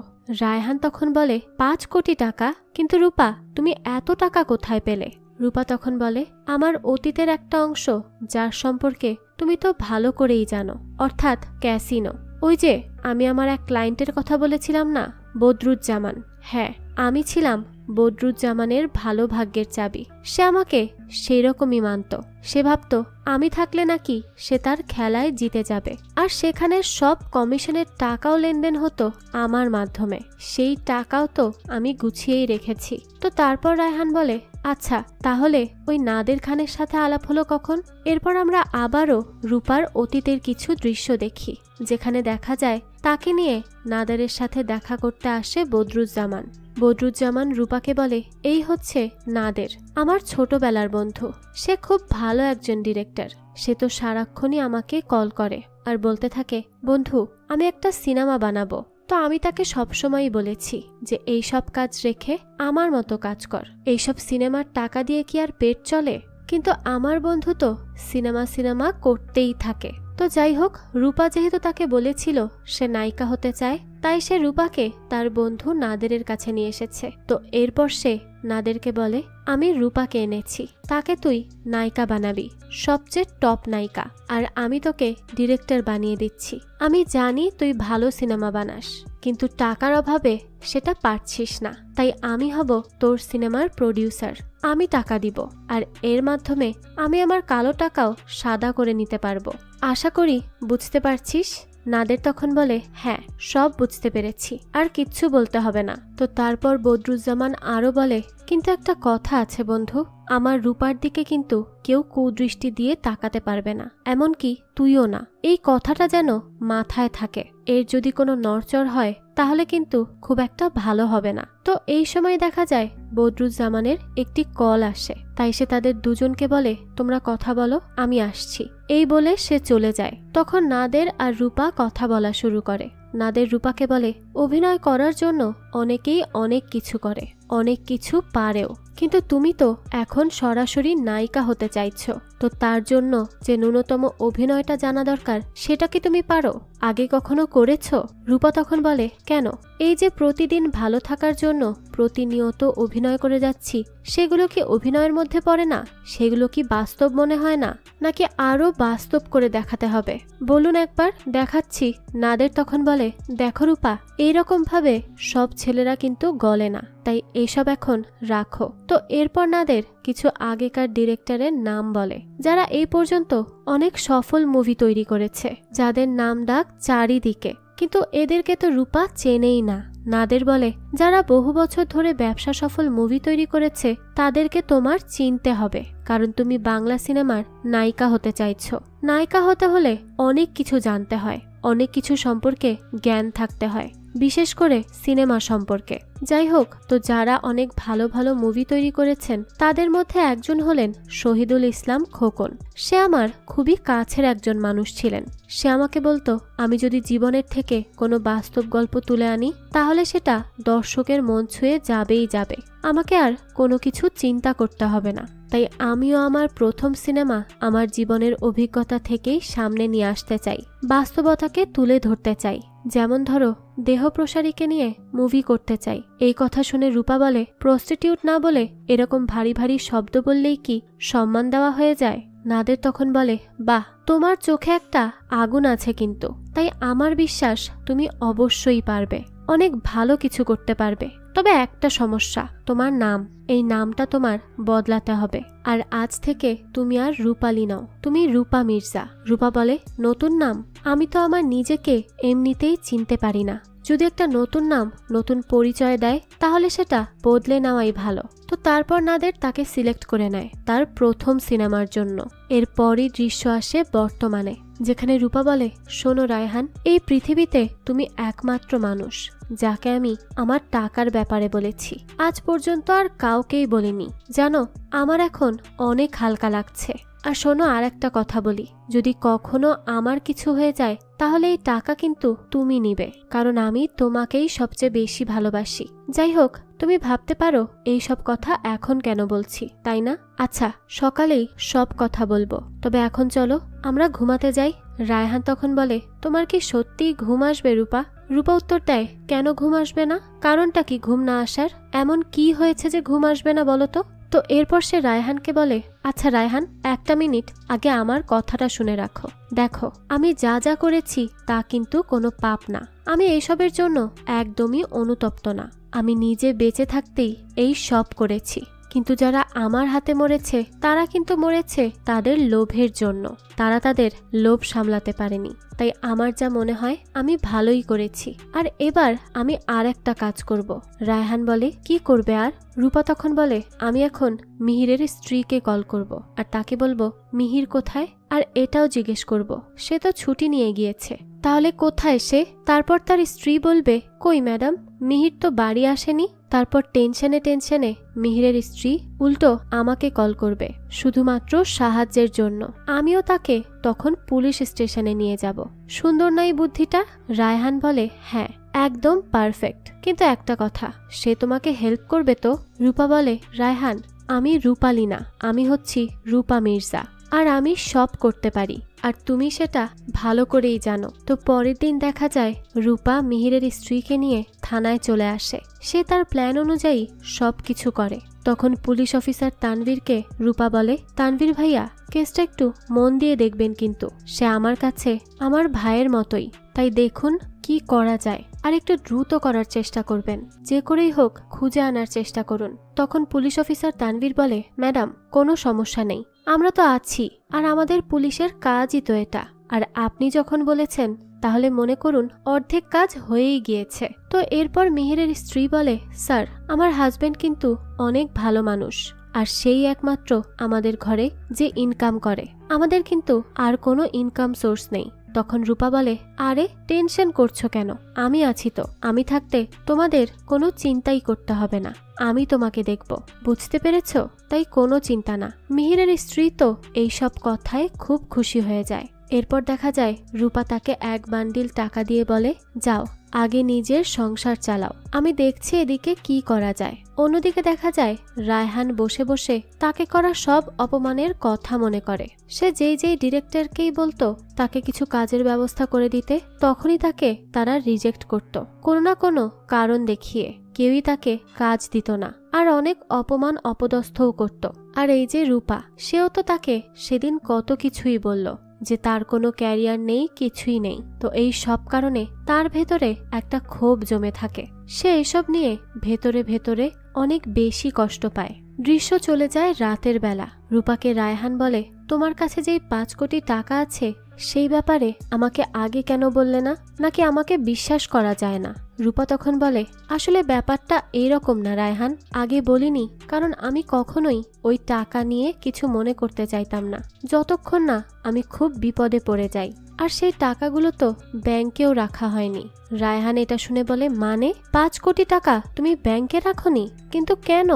রায়হান তখন বলে, 5 কোটি টাকা? কিন্তু রূপা, তুমি এত টাকা কোথায় পেলে? রূপা তখন বলে, আমার অতীতের একটা অংশ, যার সম্পর্কে তুমি তো ভালো করেই জানো, অর্থাৎ ক্যাসিনো। ওই যে আমি আমার এক ক্লায়েন্টের কথা বলেছিলাম না, বদরুজ্জামান। হ্যাঁ, আমি ছিলাম বদরুজ্জামানের ভালো ভাগ্যের চাবি। সে আমাকে সেই রকমই মানত। সে ভাবত আমি থাকলে নাকি সে তার খেলায় জিতে যাবে, আর সেখানে সব কমিশনের টাকাও লেনদেন হতো আমার মাধ্যমে। সেই টাকাও তো আমি গুছিয়েই রেখেছি। তো তারপর রায়হান বলে, আচ্ছা, তাহলে ওই নাদের খানের সাথে আলাপ হলো কখন? এরপর আমরা আবারও রূপার অতীতের কিছু দৃশ্য দেখি, যেখানে দেখা যায় তাকে নিয়ে নাদারের সাথে দেখা করতে আসে বদরুজ্জামান। বদরুজ্জামান রূপাকে বলে, এই হচ্ছে নাদের, আমার ছোটবেলার বন্ধু। সে খুব ভালো একজন ডিরেক্টর। সে তো সারাক্ষণই আমাকে কল করে আর বলতে থাকে, বন্ধু, আমি একটা সিনেমা বানাবো। তো আমি তাকে সবসময়ই বলেছি যে এইসব কাজ রেখে আমার মতো কাজ কর, এইসব সিনেমার টাকা দিয়ে কি আর পেট চলে? কিন্তু আমার বন্ধু তো সিনেমা করতেই থাকে। তো যাই হোক, রূপা যেহেতু তাকে বলেছিল সে নায়িকা হতে চায়, তাই সে রূপাকে তার বন্ধু নাদেরের কাছে নিয়ে এসেছে। তো এরপর সে নাদেরকে বলে, আমি রূপাকে এনেছি, তাকে তুই নায়িকা বানাবি, সবচেয়ে টপ নায়িকা, আর আমি তোকে ডিরেক্টর বানিয়ে দিচ্ছি। আমি জানি তুই ভালো সিনেমা বানাস, কিন্তু টাকার অভাবে সেটা পারছিস না, তাই আমি হব তোর সিনেমার প্রডিউসার। আমি টাকা দিব, আর এর মাধ্যমে আমি আমার কালো টাকাও সাদা করে নিতে পারবো। আশা করি বুঝতে পারছিস। নাদের তখন বলে, হ্যাঁ, সব বুঝতে পেরেছি, আর কিচ্ছু বলতে হবে না। তো তারপর বদরুজ্জামান আরো বলে, কিন্তু একটা কথা আছে বন্ধু, আমার রূপার দিকে কিন্তু কেউ কুদৃষ্টি দিয়ে তাকাতে পারবে না, এমনকি তুইও না। এই কথাটা যেন মাথায় থাকে। এর যদি কোনো নড়চড় হয় তাহলে কিন্তু খুব একটা ভালো হবে না। তো এই সময় দেখা যায় বদরুজ্জামানের একটি কল আসে, তাই সে তাদের দুজনকে বলে, তোমরা কথা বলো, আমি আসছি। এই বলে সে চলে যায়। তখন নাদের আর রূপা কথা বলা শুরু করে। নাদের রূপাকে বলে, অভিনয় করার জন্য অনেকেই অনেক কিছু করে, অনেক কিছু পারেও, কিন্তু তুমি তো এখন সরাসরি নায়িকা হতে চাইছো। তো তার জন্য যে ন্যূনতম অভিনয়টা জানা দরকার, সেটা কি তুমি পারো? আগে কখনো করেছো? রূপা তখন বলে, কেন? এই যে প্রতিদিন ভালো থাকার জন্য প্রতিনিয়ত অভিনয় করে যাচ্ছি, সেগুলো কি অভিনয়ের মধ্যে পড়ে না? সেগুলো কি বাস্তব মনে হয় না? নাকি আরো বাস্তব করে দেখাতে হবে? বলুন একবার, দেখাচ্ছি। নাদের তখন বলে, দেখো রূপা, এইরকম ভাবে সব ছেলেরা কিন্তু গলে না, তাই এইসব এখন রাখো। তো এরপর নাদের কিছু আগেকার ডিরেক্টরের নাম বলে, যারা এই পর্যন্ত অনেক সফল মুভি তৈরি করেছে, যাদের নাম ডাক চারিদিকে, কিন্তু এদেরকে তো রূপা চেনেই না। নাদের বলে, যারা বহু বছর ধরে ব্যবসা সফল মুভি তৈরি করেছে, তাদেরকে তোমার চিনতে হবে, কারণ তুমি বাংলা সিনেমার নায়িকা হতে চাইছো। নায়িকা হতে হলে অনেক কিছু জানতে হয়, অনেক কিছু সম্পর্কে জ্ঞান থাকতে হয়, বিশেষ করে সিনেমা সম্পর্কে। যাই হোক, তো যারা অনেক ভালো ভালো মুভি তৈরি করেছেন, তাদের মধ্যে একজন হলেন শহীদুল ইসলাম খোকন। সে আমার খুবই কাছের একজন মানুষ ছিলেন। সে আমাকে বলতো, আমি যদি জীবনের থেকে কোনো বাস্তব গল্প তুলে আনি, তাহলে সেটা দর্শকের মন ছুঁয়ে যাবেই যাবে, আমাকে আর কোনো কিছু চিন্তা করতে হবে না। তাই আমিও আমার প্রথম সিনেমা আমার জীবনের অভিজ্ঞতা থেকেই সামনে নিয়ে আসতে চাই, বাস্তবতাকে তুলে ধরতে চাই। যেমন ধরো দেহ প্রসারীকে নিয়ে মুভি করতে চাই। এই কথা শুনে রূপা বলে, প্রস্টিটিউট না বলে এরকম ভারী ভারী শব্দ বললেই কি সম্মান দেওয়া হয়ে যায়? নাদের তখন বলে, বাহ, তোমার চোখে একটা আগুন আছে কিন্তু, তাই আমার বিশ্বাস তুমি অবশ্যই পারবে, অনেক ভালো কিছু করতে পারবে। তবে একটা সমস্যা, তোমার নাম, এই নামটা তোমার বদলাতে হবে। আর আজ থেকে তুমি আর রূপালী নও, তুমি রূপা মির্জা। রূপা বলে, নতুন নাম? আমি তো আমার নিজেকে এমনিতেই চিনতে পারি না। যদি একটা নতুন নাম নতুন পরিচয় দেয় তাহলে সেটা বদলে নেওয়াই ভালো। তো তারপর নাদের তাকে সিলেক্ট করে নেয় তার প্রথম সিনেমার জন্য। এরপরই দৃশ্য আসে বর্তমানে, যেখানে রূপা বলে, শোনো রায়হান, এই পৃথিবীতে তুমি একমাত্র মানুষ যাকে আমি আমার টাকার ব্যাপারে বলেছি। আজ পর্যন্ত আর কাউকেই বলিনি। জানো, আমার এখন অনেক হালকা লাগছে। আর শোনো, আর একটা কথা বলি, যদি কখনো আমার কিছু হয়ে যায় তাহলে এই টাকা কিন্তু তুমি নিবে, কারণ আমি তোমাকেই সবচেয়ে বেশি ভালোবাসি। যাই হোক, তুমি ভাবতে পারো এই সব কথা এখন কেন বলছি, তাই না? আচ্ছা, সকালেই সব কথা বলবো, তবে এখন চলো আমরা ঘুমাতে যাই। রায়হান তখন বলে, তোমার কি সত্যিই ঘুম আসবে রূপা? রূপা উত্তর দেয়, কেন ঘুম আসবে না? কারণটা কি ঘুম না আসার? এমন কি হয়েছে যে ঘুম আসবে না বলো তো? তো এরপর সে রায়হানকে বলে, আচ্ছা রায়হান, একটা মিনিট আগে আমার কথাটা শুনে রাখো। দেখো, আমি যা যা করেছি তা কিন্তু কোনো পাপ না। আমি এইসবের জন্য একদমই অনুতপ্ত না। আমি নিজে বেঁচে থাকতেই এই সব করেছি। কিন্তু যারা আমার হাতে মরেছে তারা কিন্তু মরেছে তাদের লোভের জন্য। তারা তাদের লোভ সামলাতে পারেনি। তাই আমার যা মনে হয় আমি ভালোই করেছি। আর এবার আমি আর একটা কাজ করব। রায়হান বলে, কি করবে আর? রূপা তখন বলে, আমি এখন মিহিরের স্ত্রীকে কল করব আর তাকে বলবো মিহির কোথায়, আর এটাও জিজ্ঞেস করব সে তো ছুটি নিয়ে গিয়েছে। তাহলে কোথায় সে? তারপর তার স্ত্রী বলবে, কই ম্যাডাম, মিহির তো বাড়ি আসেনি। তারপর টেনশনে টেনশনে মিহিরের স্ত্রী উল্টো আমাকে কল করবে শুধুমাত্র সাহায্যের জন্য। আমিও তাকে তখন পুলিশ স্টেশনে নিয়ে যাব। সুন্দর নাই বুদ্ধিটা? রায়হান বলে, হ্যাঁ, একদম পারফেক্ট। কিন্তু একটা কথা, সে তোমাকে হেল্প করবে তো? রূপা বলে, রায়হান, আমি রূপালী না, আমি হচ্ছি রূপা মির্জা, আর আমি সব করতে পারি, আর তুমি সেটা ভালো করেই জানো। তো পরের দিন দেখা যায় রূপা মিহিরের স্ত্রীকে নিয়ে থানায় চলে আসে। সে তার প্ল্যান অনুযায়ী সব কিছু করে। তখন পুলিশ অফিসার তানভীরকে রূপা বলে, তানভীর ভাইয়া, কেসটা একটু মন দিয়ে দেখবেন, কিন্তু সে আমার কাছে আমার ভাইয়ের মতোই, তাই দেখুন কি করা যায়, আর একটু দ্রুত করার চেষ্টা করবেন, যে করেই হোক খুঁজে আনার চেষ্টা করুন। তখন পুলিশ অফিসার তানভীর বলে, ম্যাডাম, কোনো সমস্যা নেই, আমরা তো আছি, আর আমাদের পুলিশের কাজই তো এটা। আর আপনি যখন বলেছেন তাহলে মনে করুন অর্ধেক কাজ হয়েই গিয়েছে। তো এরপর মিহিরের স্ত্রী বলে, স্যার, আমার হাজবেন্ড কিন্তু অনেক ভালো মানুষ, আর সেই একমাত্র আমাদের ঘরে যে ইনকাম করে, আমাদের কিন্তু আর কোনো ইনকাম সোর্স নেই। তখন রূপা বলে, আরে টেনশন করছো কেন, আমি আছি তো, আমি থাকতে তোমাদের কোনো চিন্তাই করতে হবে না, আমি তোমাকে দেখব, বুঝতে পেরেছ? তাই কোনো চিন্তা না। মিহিরের স্ত্রী তো এইসব কথায় খুব খুশি হয়ে যায়। এরপর দেখা যায় রূপা তাকে এক বান্ডিল টাকা দিয়ে বলে, যাও আগে নিজের সংসার চালাও, আমি দেখছি এদিকে কি করা যায়। অন্যদিকে দেখা যায় রায়হান বসে বসে তাকে করা সব অপমানের কথা মনে করে। সে যেই ডিরেক্টরকেই বলতো তাকে কিছু কাজের ব্যবস্থা করে দিতে, তখনই তাকে তারা রিজেক্ট করত, কোনো না কোনো কারণ দেখিয়ে। কেউই তাকে কাজ দিত না, আর অনেক অপমান অপদস্থও করত। আর এই যে রূপা, সেও তো তাকে সেদিন কত কিছুই বলল যে তার কোনো ক্যারিয়ার নেই, কিছুই নেই। তো এই সব কারণে তার ভেতরে একটা ক্ষোভ জমে থাকে। সে এসব নিয়ে ভেতরে ভেতরে অনেক বেশি কষ্ট পায়। দৃশ্য চলে যায় রাতের বেলা। রূপাকে রায়হান বলে, তোমার কাছে যেই 5 কোটি টাকা আছে সেই ব্যাপারে আমাকে আগে কেন বললে না, নাকি আমাকে বিশ্বাস করা যায় না? রূপা তখন বলে, আসলে ব্যাপারটা এইরকম না রায়হান, আগে বলিনি কারণ আমি কখনোই ওই টাকা নিয়ে কিছু মনে করতে চাইতাম না, যতক্ষণ না আমি খুব বিপদে পড়ে যাই। আর সেই টাকাগুলো তো ব্যাংকেও রাখা হয়নি। রায়হান এটা শুনে বলে, মানে 5 কোটি টাকা তুমি ব্যাংকে রাখোনি? কিন্তু কেন?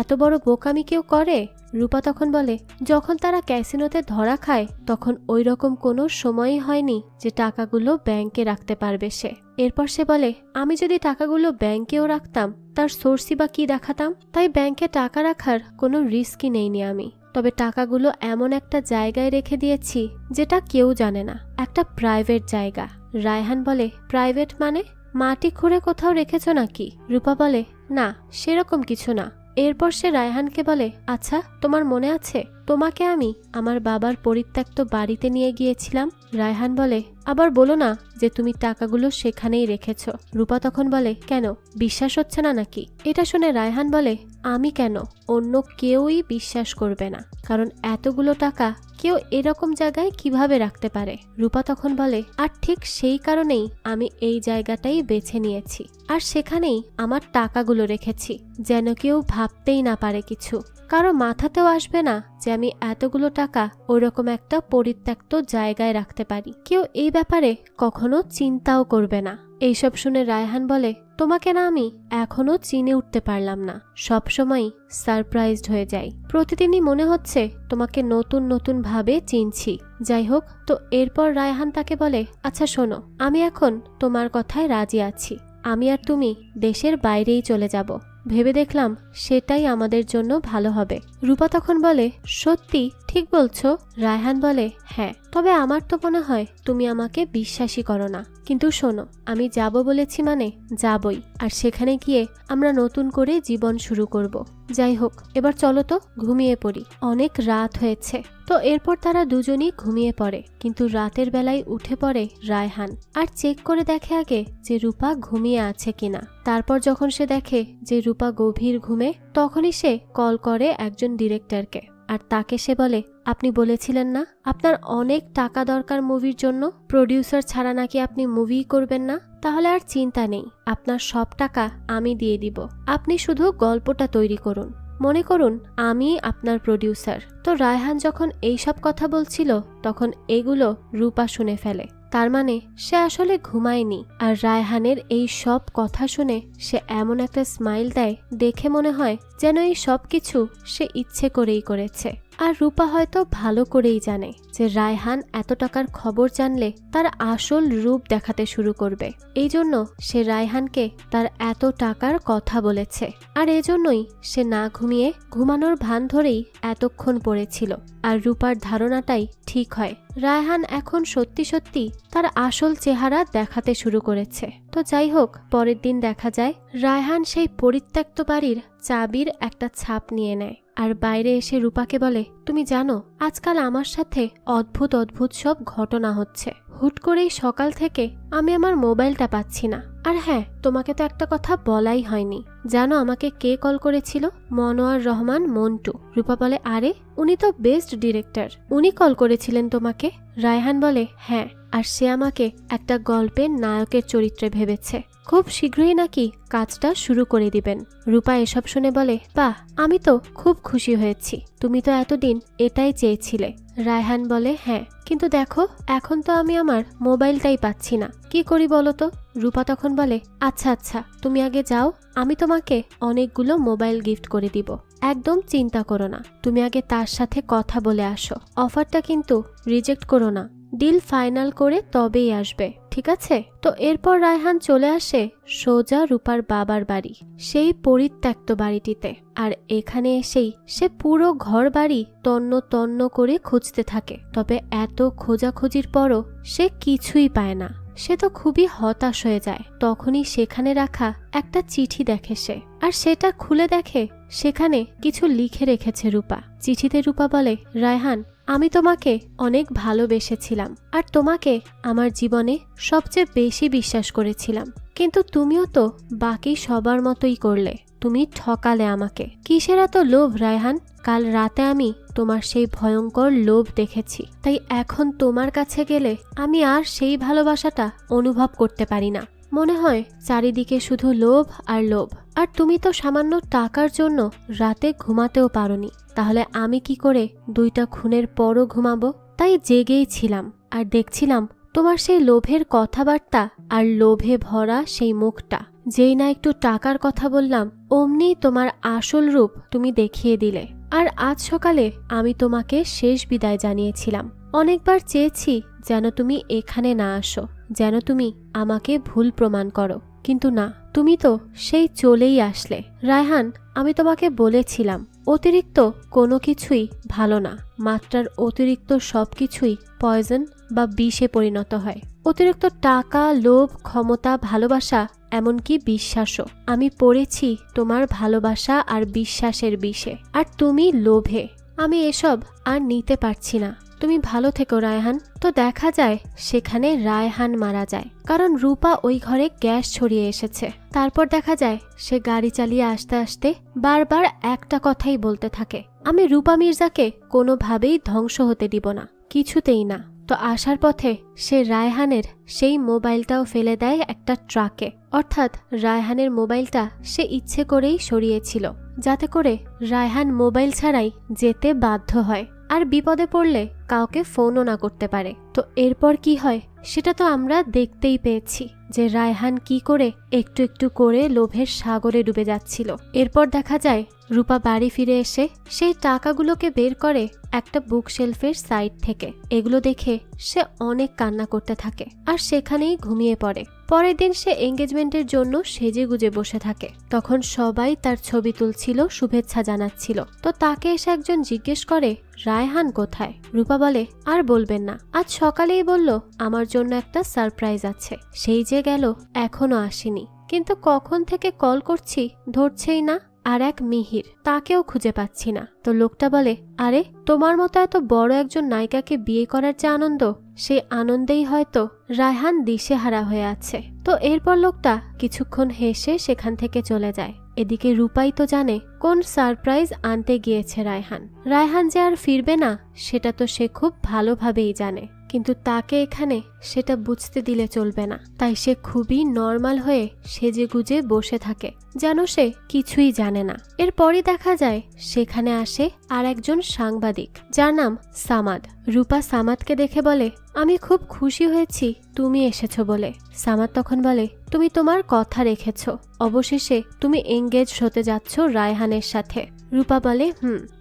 এত বড় বোকামি কেউ করে? রূপা তখন বলে, যখন তারা ক্যাসিনোতে ধরা খায় তখন ওই রকম কোনো সময়ই হয়নি যে টাকাগুলো ব্যাংকে রাখতে পারবে সে। এরপর সে বলে, আমি যদি টাকাগুলো ব্যাংকেও রাখতাম তার সোর্সই বা কি দেখাতাম, তাই ব্যাংকে টাকা রাখার কোনো রিস্কই নেইনি আমি। তবে টাকাগুলো এমন একটা জায়গায় রেখে দিয়েছি যেটা কেউ জানে না, একটা প্রাইভেট জায়গা। রায়হান বলে, প্রাইভেট মানে? মাটি খুঁড়ে কোথাও রেখেছ নাকি? রূপা বলে, না সেরকম কিছু না। এরপর সে রায়হানকে বলে, আচ্ছা তোমার মনে আছে তোমাকে আমি আমার বাবার পরিত্যক্ত বাড়িতে নিয়ে গিয়েছিলাম? রায়হান বলে, আবার বলো না যে তুমি টাকাগুলো সেখানেই রেখেছ। রূপা তখন বলে, কেন বিশ্বাস হচ্ছে না নাকি? এটা শুনে রায়হান বলে, আমি কেন, অন্য কেউই বিশ্বাস করবে না, কারণ এতগুলো টাকা কেউ এরকম জায়গায় কিভাবে রাখতে পারে? রূপা তখন বলে, আর ঠিক সেই কারণেই আমি এই জায়গাটাই বেছে নিয়েছি, আর সেখানেই আমার টাকাগুলো রেখেছি, যেন কেউ ভাবতেই না পারে কিছু। কারো মাথাতেও আসবে না যে আমি এতগুলো টাকা ওইরকম একটা পরিত্যক্ত জায়গায় রাখতে পারি। কেউ এই ব্যাপারে কখনো চিন্তাও করবে না। এইসব শুনে রায়হান বলে, তোমাকে না আমি এখনো চিনে উঠতে পারলাম না, সবসময় সারপ্রাইজড হয়ে যাই। প্রতিদিনই মনে হচ্ছে তোমাকে নতুন নতুন ভাবে চিনছি। যাই হোক, তো এরপর রায়হান তাকে বলে, আচ্ছা শোনো, আমি এখন তোমার কথায় রাজি আছি। আমি আর তুমি দেশের বাইরেই চলে যাব। ভেবে দেখলাম সেটাই আমাদের জন্য ভালো হবে। রূপা তখন বলে, সত্যি ঠিক বলছো? রায়হান বলে, হ্যাঁ, তবে আমার তো মনে হয় তুমি আমাকে বিশ্বাসই করো না। কিন্তু শোনো, আমি যাব বলেছি মানে যাবই, আর সেখানে গিয়ে আমরা নতুন করে জীবন শুরু করব। যাই হোক, এবার চলো তো ঘুমিয়ে পড়ি, অনেক রাত হয়েছে। তো এরপর তারা দুজনই ঘুমিয়ে পড়ে, কিন্তু রাতের বেলায় উঠে পড়ে রায়হান আর চেক করে দেখে আগে যে রূপা ঘুমিয়ে আছে কিনা। তারপর যখন সে দেখে যে রূপা গভীর ঘুমে, তখনই সে কল করে একজন ডিরেক্টরকে, আর তাকে সে বলে, আপনি বলেছিলেন না আপনার অনেক টাকা দরকার মুভির জন্য, প্রডিউসার ছাড়া নাকি আপনি মুভি করবেন না? তাহলে আর চিন্তা নেই, আপনার সব টাকা আমি দিয়ে দিব, আপনি শুধু গল্পটা তৈরি করুন, মনে করুন আমি আপনার প্রডিউসার। তো রায়হান যখন এইসব কথা বলছিল তখন এগুলো রূপা শুনে ফেলে। তার মানে সে আসলে ঘুমায়নি, আর রায়হানের এই সব কথা শুনে সে এমন একটা স্মাইল দেয়, দেখে মনে হয় যেন এই সব কিছু সে ইচ্ছে করেই করেছে। আর রূপা হয়তো ভালো করেই জানে যে রায়হান এত টাকার খবর জানলে তার আসল রূপ দেখাতে শুরু করবে। এই জন্য সে রায়হানকে তার এত টাকার কথা বলেছে, আর এজন্যই সে না ঘুমিয়ে ঘুমানোর ভান ধরেই এতক্ষণ পড়েছিল। আর রূপার ধারণাটাই ঠিক হয়, রায়হান এখন সত্যি সত্যি তার আসল চেহারা দেখাতে শুরু করেছে। তো যাই হোক, পরের দিন দেখা যায় রায়হান সেই পরিত্যক্ত বাড়ির চাবির একটা ছাপ নিয়ে নেয়, আর বাইরে এসে রূপাকে বলে, তুমি জানো আজকাল আমার সাথে অদ্ভুত অদ্ভুত সব ঘটনা হচ্ছে। হুট করেই সকাল থেকে আমি আমার মোবাইলটা পাচ্ছি না। আর হ্যাঁ, তোমাকে তো একটা কথা বলাই হয়নি, জানো আমাকে কে কল করেছিল? মনোয়ার রহমান মন্টু। রূপা বলে, আরে উনি তো বেস্ট ডিরেক্টর, উনি কল করেছিলেন তোমাকে? রায়হান বলে, হ্যাঁ, আর সে আমাকে একটা গল্পের নায়কের চরিত্রে ভেবেছে, খুব শীঘ্রই নাকি কাজটা শুরু করে দিবেন। রূপা এসব শুনে বলে, বাহ, আমি তো খুব খুশি হয়েছি, তুমি তো এতদিন এটাই চেয়েছিলে। রায়হান বলে, হ্যাঁ, কিন্তু দেখো এখন তো আমি আমার মোবাইলটাই পাচ্ছি না, কি করি বলো তো? রূপা তখন বলে, আচ্ছা আচ্ছা, তুমি আগে যাও, আমি তোমাকে অনেকগুলো মোবাইল গিফট করে দিব, একদম চিন্তা করো না, তুমি আগে তার সাথে কথা বলে আসো, অফারটা কিন্তু রিজেক্ট করো না, ডিল ফাইনাল করে তবেই আসবে, ঠিক আছে? তো এরপর রায়হান চলে আসে সোজা রূপার বাবার বাড়ি, সেই পরিত্যক্ত বাড়িটিতে। আর এখানে এসেই সে পুরো ঘর বাড়ি তন্ন তন্ন করে খুঁজতে থাকে, তবে এত খোঁজাখুঁজির পরও সে কিছুই পায় না। সে তো খুবই হতাশ হয়ে যায়। তখনই সেখানে রাখা একটা চিঠি দেখে সে, আর সেটা খুলে দেখে সেখানে কিছু লিখে রেখেছে রূপা। চিঠিতে রূপা বলে, রায়হান, আমি তোমাকে অনেক ভালোবেসেছিলাম, আর তোমাকে আমার জীবনে সবচেয়ে বেশি বিশ্বাস করেছিলাম, কিন্তু তুমিও তো বাকি সবার মতোই করলে, তুমি ঠকালে আমাকে। কিসের এত লোভ রায়হান? কাল রাতে আমি তোমার সেই ভয়ঙ্কর লোভ দেখেছি, তাই এখন তোমার কাছে গেলে আমি আর সেই ভালোবাসাটা অনুভব করতে পারি না। মনে হয় চারিদিকে শুধু লোভ আর লোভ, আর তুমি তো সামান্য টাকার জন্য রাতে ঘুমাতেও পারোনি, তাহলে আমি কি করে দুইটা খুনের পরও ঘুমাবো? তাই জেগেই ছিলাম আর দেখছিলাম তোমার সেই লোভের কথাবার্তা আর লোভে ভরা সেই মুখটা। যেই না একটু টাকার কথা বললাম, অমনি তোমার আসল রূপ তুমি দেখিয়ে দিলে। আর আজ সকালে আমি তোমাকে শেষ বিদায় জানিয়েছিলাম, অনেকবার চেয়েছি যেন তুমি এখানে না আসো, যেন তুমি আমাকে ভুল প্রমাণ করো, কিন্তু না, তুমি তো সেই চলেই আসলে। রায়হান, আমি তোমাকে বলেছিলাম অতিরিক্ত কোনো কিছুই ভালো না, মাত্রার অতিরিক্ত সবকিছুই পয়জন বা বিষে পরিণত হয়। অতিরিক্ত টাকা, লোভ, ক্ষমতা, ভালোবাসা, এমনকি বিশ্বাসও। আমি পড়েছি তোমার ভালোবাসা আর বিশ্বাসের বিষে, আর তুমি লোভে। আমি এসব আর নিতে পারছি না। তুমি ভালো থেকো রায়হান। তো দেখা যায় সেখানে রায়হান মারা যায়, কারণ রূপা ওই ঘরে গ্যাস ছড়িয়ে এসেছে। তারপর দেখা যায় সে গাড়ি চালিয়ে আসতে আসতে বারবার একটা কথাই বলতে থাকে, আমি রূপা মির্জাকে কোনোভাবেই ধ্বংস হতে দিব না, কিছুতেই না। তো আসার পথে সে রায়হানের সেই মোবাইলটাও ফেলে দেয় একটা ট্রাকে। অর্থাৎ রায়হানের মোবাইলটা সে ইচ্ছে করেই সরিয়েছিল, যাতে করে রায়হান মোবাইল ছাড়াই যেতে বাধ্য হয়, আর বিপদে পড়লে কাউকে ফোনও না করতে পারে। তো এরপর কি হয় সেটা তো আমরা দেখতেই পেয়েছি, যে রায়হান কি করে একটু একটু করে লোভের সাগরে ডুবে যাচ্ছিল। এরপর দেখা যায় রূপা বাড়ি ফিরে এসে সেই টাকাগুলোকে বের করে একটা বুকশেলফের সাইড থেকে। এগুলো দেখে সে অনেক কান্না করতে থাকে আর সেখানেই ঘুমিয়ে পড়ে। পরের দিন সে এঙ্গেজমেন্টের জন্য সেজে গুজে বসে থাকে। তখন সবাই তার ছবি তুলছিল, শুভেচ্ছা জানাচ্ছিল। তো তাকে এসে একজন জিজ্ঞেস করে, রায়হান কোথায়? রূপা বলে, আর বলবেন না, আজ সকালেই বলল আমার জন্য একটা সারপ্রাইজ আছে। সেই যে গেল, এখনো আসেনি। কিন্তু কখন থেকে কল করছি, ধরছেই না। আর এক মিহির, তাকেও খুঁজে পাচ্ছি না। তো লোকটা বলে, আরে তোমার মতো এত বড় একজন নায়িকাকে বিয়ে করার যে আনন্দ, সেই আনন্দেই হয়তো রায়হান দিশেহারা হয়ে আছে। তো এরপর লোকটা কিছুক্ষণ হেসে সেখান থেকে চলে যায়। এদিকে রূপাই তো জানে কোন সারপ্রাইজ আনতে গিয়েছে রায়হান। রায়হান যে আর ফিরবে না সেটা তো সে খুব ভালোভাবেই জানে, কিন্তু তাকে এখানে সেটা বুঝতে দিলে চলবে না। তাই সে খুবই নর্মাল হয়ে সেজে গুজে বসে থাকে, যেন সে কিছুই জানে না। এরপরই দেখা যায় সেখানে আসে আর একজন সাংবাদিক, যার নাম সামাদ। রূপা সামাদকে দেখে বলে, আমি খুব খুশি হয়েছি তুমি এসেছো বলে। সামাদ তখন বলে, তুমি তোমার কথা রেখেছ, অবশেষে তুমি এঙ্গেজ হতে যাচ্ছ রায়হানের সাথে। রূপা বলে,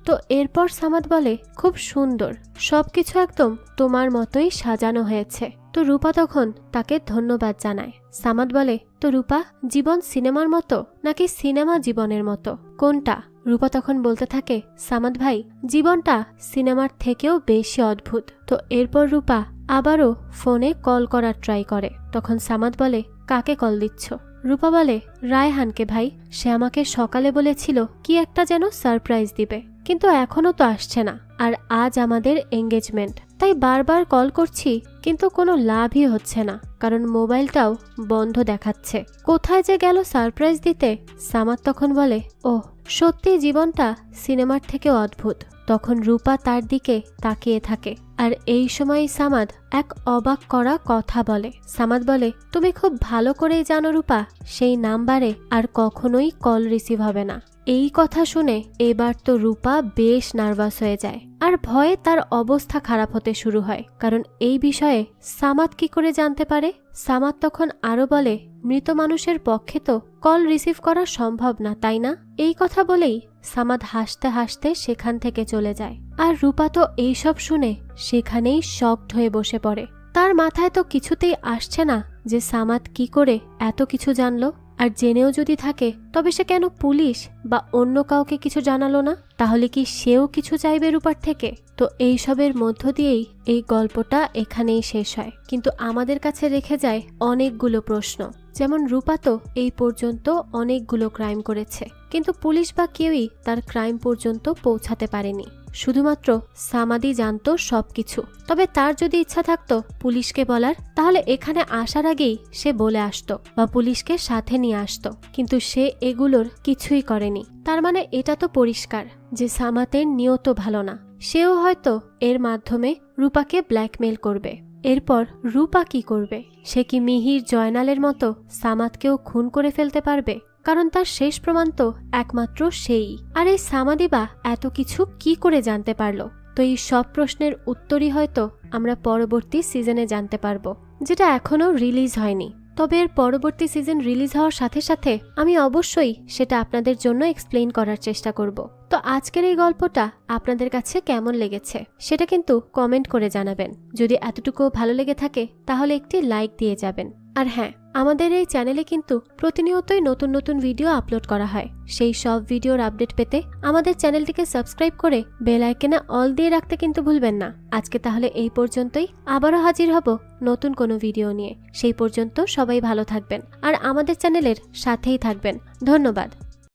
তো এরপর সামাদ বলে, খুব সুন্দর, সবকিছু একদম তোমার মতোই সাজানো হয়েছে। তো রূপা তখন তাকে ধন্যবাদ জানায়। সামাদ বলে, তো রূপা, জীবন সিনেমার মতো নাকি সিনেমা জীবনের মতো, কোনটা? রূপা তখন বলতে থাকে, সামাদ ভাই, জীবনটা সিনেমার থেকেও বেশি অদ্ভুত। তো এরপর রূপা আবারও ফোনে কল করার ট্রাই করে। তখন সামাদ বলে, কাকে কল দিচ্ছ? রূপা বলে, রায়হানকে ভাই। সে আমাকে সকালে বলেছিল কি একটা যেন সারপ্রাইজ দিবে, কিন্তু এখনো তো আসছে না। আর আজ আমাদের এঙ্গেজমেন্ট, তাই বারবার কল করছি, কিন্তু কোনো লাভই হচ্ছে না, কারণ মোবাইলটাও বন্ধ দেখাচ্ছে। কোথায় যে গেল সারপ্রাইজ দিতে? সামাদ তখন বলে, ওহ, সত্যি জীবনটা সিনেমার থেকেও অদ্ভুত। তখন রূপা তার দিকে তাকিয়ে থাকে, আর এই সময় সামাদ এক অবাক করা কথা বলে। সামাদ বলে, তুমি খুব ভালো করেই জানো রূপা, সেই নাম্বারে আর কখনোই কল রিসিভ হবে না। এই কথা শুনে এবার তো রূপা বেশ নার্ভাস হয়ে যায়, আর ভয়ে তার অবস্থা খারাপ হতে শুরু হয়। কারণ এই বিষয়ে সামাদ কি করে জানতে পারে? সামাদ তখন আরো বলে, মৃত মানুষের পক্ষে তো কল রিসিভ করা সম্ভব না, তাই না? এই কথা বলেই সামাদ হাসতে হাসতে সেখান থেকে চলে যায়। আর রূপা তো এইসব শুনে সেখানেই শকড হয়ে বসে পড়ে। তার মাথায় তো কিছুতেই আসছে না যে সামাদ কি করে এত কিছু জানলো, আর জেনেও যদি থাকে তবে সে কেন পুলিশ বা অন্য কাউকে কিছু জানালো না? তাহলে কি সেও কিছু চাইবে রূপার থেকে? তো এইসবের মধ্য দিয়েই এই গল্পটা এখানেই শেষ হয়, কিন্তু আমাদের কাছে রেখে যায় অনেকগুলো প্রশ্ন। যেমন রূপা তো এই পর্যন্ত অনেকগুলো ক্রাইম করেছে, কিন্তু পুলিশ বা কেউই তার ক্রাইম পর্যন্ত পৌঁছাতে পারেনি। শুধুমাত্র সামাদই জানতো সবকিছু। তবে তার যদি ইচ্ছা থাকতো পুলিশকে বলার, তাহলে এখানে আসার আগেই সে বলে আসতো বা পুলিশকে সাথে নিয়ে আসতো, কিন্তু সে এগুলোর কিছুই করেনি। তার মানে এটা তো পরিষ্কার যে সামাদের নিয়ত ভালো না। সেও হয়তো এর মাধ্যমে রূপাকে ব্ল্যাকমেল করবে। এরপর রূপা কি করবে? সে কি মিহির, জয়নালের মতো সামাদকেও খুন করে ফেলতে পারবে? কারণ তার শেষ প্রমাণ তো একমাত্র সেই। আর এই সামাদি বা এত কিছু কি করে জানতে পারলো? তো এই সব প্রশ্নের উত্তরই হয়তো আমরা পরবর্তী সিজনে জানতে পারবো, যেটা এখনো রিলিজ হয়নি। তবে এর পরবর্তী সিজন রিলিজ হওয়ার সাথে সাথে আমি অবশ্যই সেটা আপনাদের জন্য এক্সপ্লেইন করার চেষ্টা করব। তো আজকের এই গল্পটা আপনাদের কাছে কেমন লেগেছে সেটা কিন্তু কমেন্ট করে জানাবেন। যদি এতটুকু ভালো লেগে থাকে তাহলে একটি লাইক দিয়ে যাবেন। আর হ্যাঁ, আমাদের এই চ্যানেলে কিন্তু প্রতিনিয়তই নতুন নতুন ভিডিও আপলোড করা হয়। সেই সব ভিডিওর আপডেট পেতে আমাদের চ্যানেলটিকে সাবস্ক্রাইব করে বেল আইকনে অল দিয়ে রাখতে কিন্তু ভুলবেন না। আজকে তাহলে এই পর্যন্তই, আবারও হাজির হব নতুন কোনো ভিডিও নিয়ে। সেই পর্যন্ত সবাই ভালো থাকবেন আর আমাদের চ্যানেলের সাথেই থাকবেন। ধন্যবাদ।